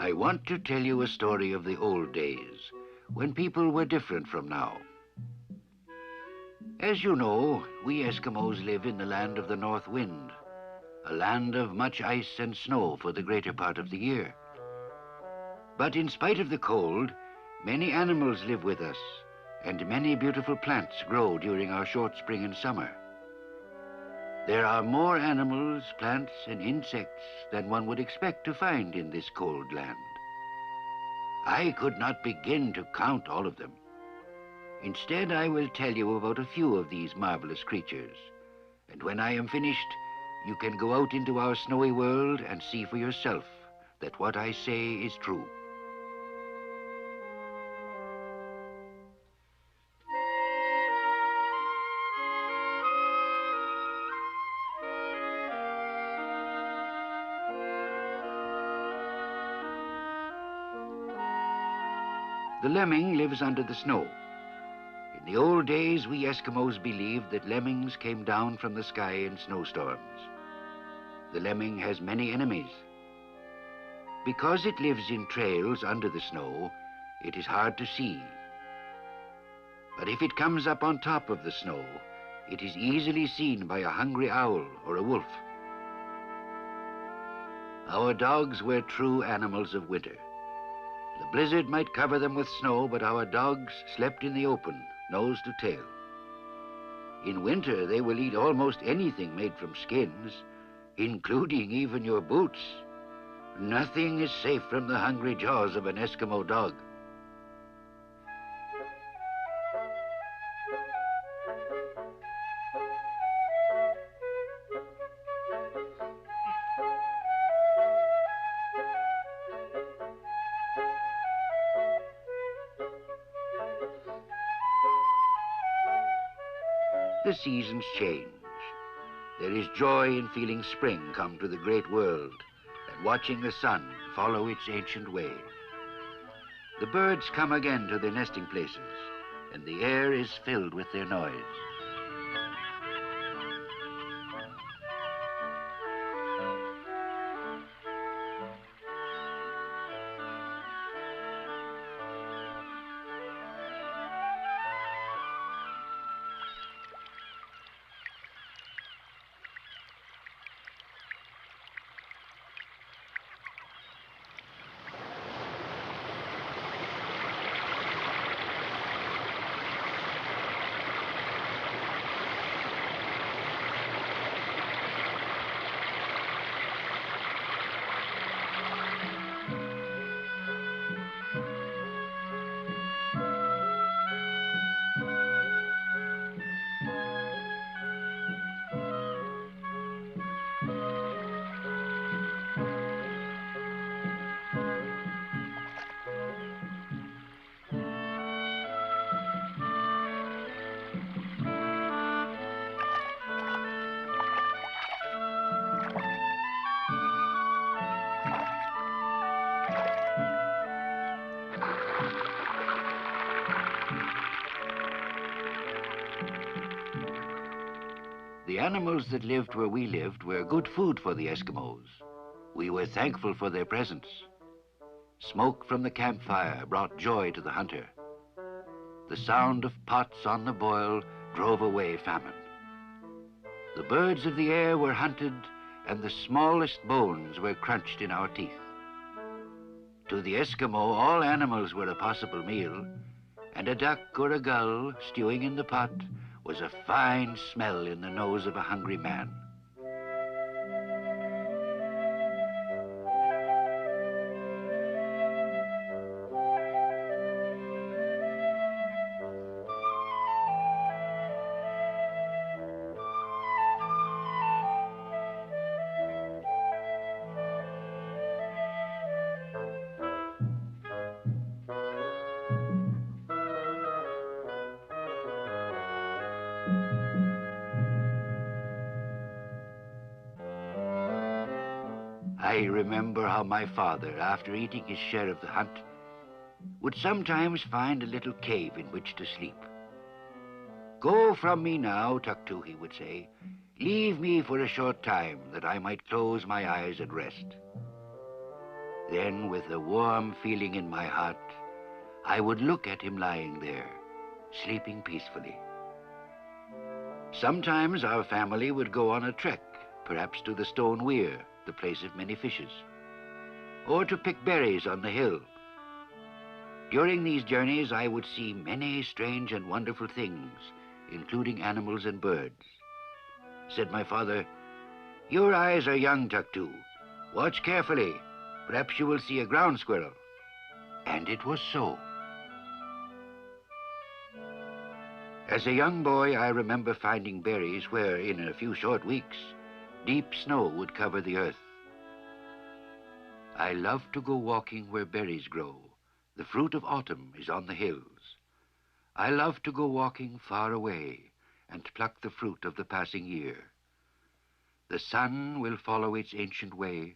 I want to tell you a story of the old days, when people were different from now. As you know, we Eskimos live in the land of the North Wind, a land of much ice and snow for the greater part of the year. But in spite of the cold, many animals live with us, and many beautiful plants grow during our short spring and summer. There are more animals, plants, and insects than one would expect to find in this cold land. I could not begin to count all of them. Instead, I will tell you about a few of these marvelous creatures. And when I am finished, you can go out into our snowy world and see for yourself that what I say is true. The lemming lives under the snow. In the old days, we Eskimos believed that lemmings came down from the sky in snowstorms. The lemming has many enemies. Because it lives in trails under the snow, it is hard to see. But if it comes up on top of the snow, it is easily seen by a hungry owl or a wolf. Our dogs were true animals of winter. The blizzard might cover them with snow, but our dogs slept in the open, nose to tail. In winter, they will eat almost anything made from skins, including even your boots. Nothing is safe from the hungry jaws of an Eskimo dog. The seasons change. There is joy in feeling spring come to the great world and watching the sun follow its ancient way. The birds come again to their nesting places, and the air is filled with their noise. The animals that lived where we lived were good food for the Eskimos. We were thankful for their presence. Smoke from the campfire brought joy to the hunter. The sound of pots on the boil drove away famine. The birds of the air were hunted, and the smallest bones were crunched in our teeth. To the Eskimo, all animals were a possible meal, and a duck or a gull stewing in the pot was a fine smell in the nose of a hungry man. I remember how my father, after eating his share of the hunt, would sometimes find a little cave in which to sleep. "Go from me now, Tuktu," he would say. "Leave me for a short time that I might close my eyes and rest." Then, with a warm feeling in my heart, I would look at him lying there, sleeping peacefully. Sometimes our family would go on a trek, perhaps to the Stone Weir, the place of many fishes, or to pick berries on the hill. During these journeys, I would see many strange and wonderful things, including animals and birds. Said my father, "Your eyes are young, Tuktu. Watch carefully. Perhaps you will see a ground squirrel." And it was so. As a young boy, I remember finding berries where, in a few short weeks, deep snow would cover the earth. I love to go walking where berries grow. The fruit of autumn is on the hills. I love to go walking far away and pluck the fruit of the passing year. The sun will follow its ancient way,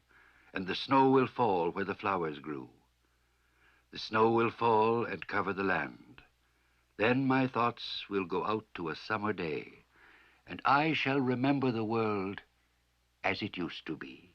and the snow will fall where the flowers grew. The snow will fall and cover the land. Then my thoughts will go out to a summer day, and I shall remember the world as it used to be.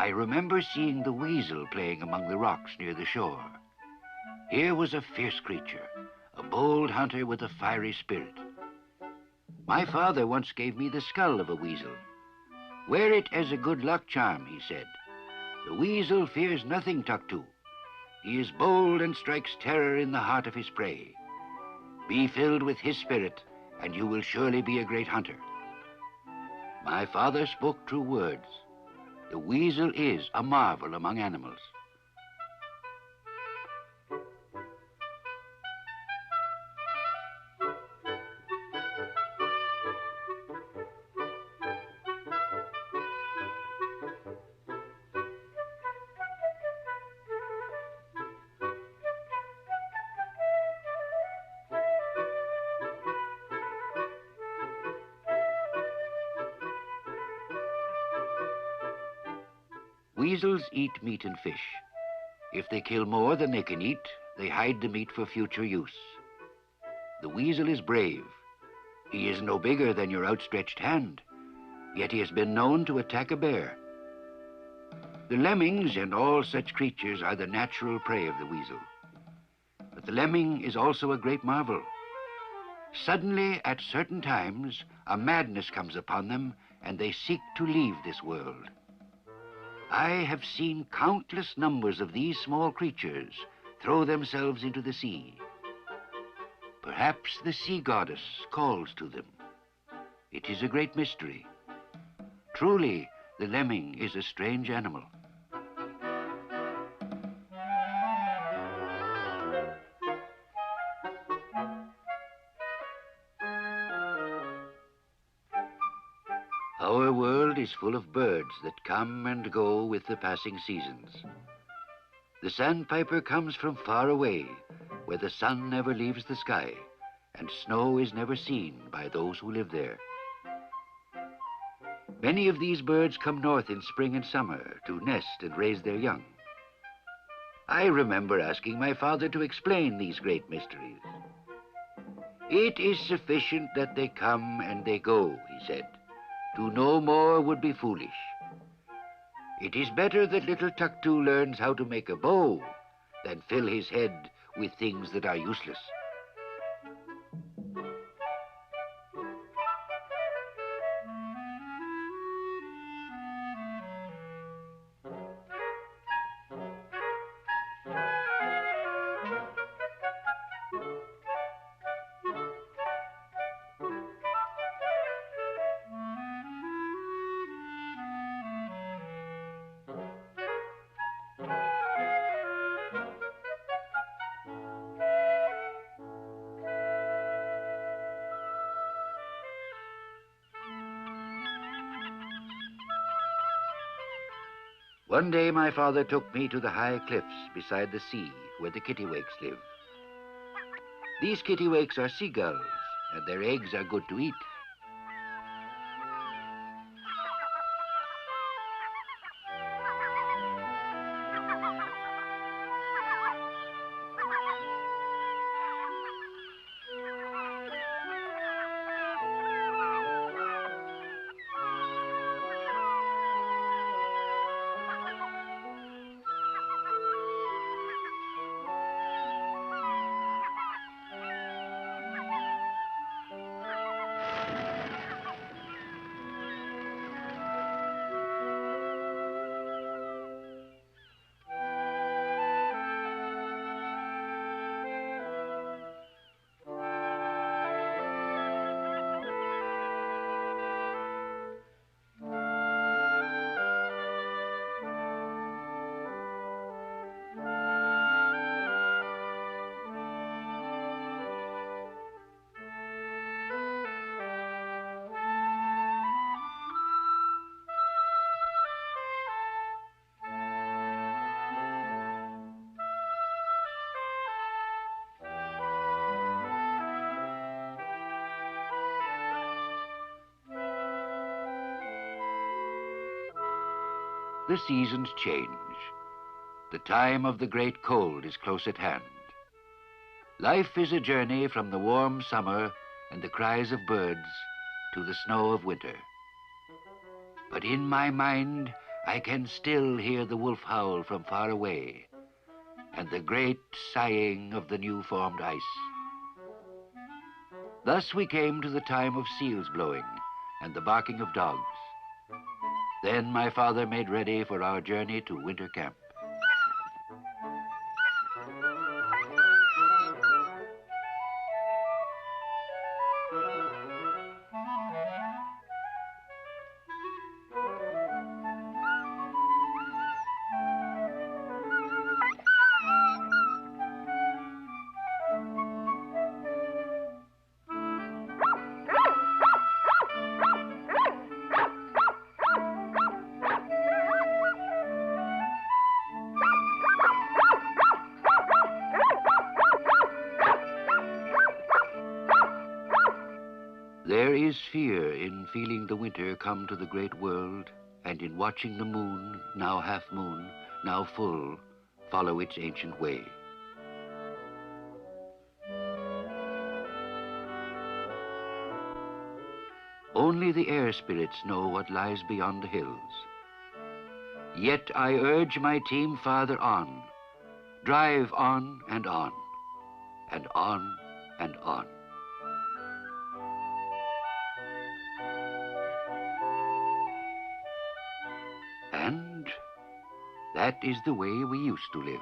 I remember seeing the weasel playing among the rocks near the shore. Here was a fierce creature, a bold hunter with a fiery spirit. My father once gave me the skull of a weasel. "Wear it as a good luck charm," he said. "The weasel fears nothing, Tuktu. He is bold and strikes terror in the heart of his prey. Be filled with his spirit, and you will surely be a great hunter." My father spoke true words. The weasel is a marvel among animals. Weasels eat meat and fish. If they kill more than they can eat, they hide the meat for future use. The weasel is brave. He is no bigger than your outstretched hand, yet he has been known to attack a bear. The lemmings and all such creatures are the natural prey of the weasel. But the lemming is also a great marvel. Suddenly, at certain times, a madness comes upon them, and they seek to leave this world. I have seen countless numbers of these small creatures throw themselves into the sea. Perhaps the sea goddess calls to them. It is a great mystery. Truly, the lemming is a strange animal. Our world is full of birds that come and go with the passing seasons. The sandpiper comes from far away, where the sun never leaves the sky, and snow is never seen by those who live there. Many of these birds come north in spring and summer to nest and raise their young. I remember asking my father to explain these great mysteries. "It is sufficient that they come and they go," he said. "To know more would be foolish. It is better that little Tuktu learns how to make a bow than fill his head with things that are useless." One day my father took me to the high cliffs beside the sea where the kittiwakes live. These kittiwakes are seagulls, and their eggs are good to eat. The seasons change. The time of the great cold is close at hand. Life is a journey from the warm summer and the cries of birds to the snow of winter. But in my mind, I can still hear the wolf howl from far away and the great sighing of the new-formed ice. Thus we came to the time of seals blowing and the barking of dogs. Then my father made ready for our journey to winter camp. There is fear in feeling the winter come to the great world and in watching the moon, now half moon, now full, follow its ancient way. Only the air spirits know what lies beyond the hills. Yet I urge my team farther on, drive on and on, and on and on. And that is the way we used to live.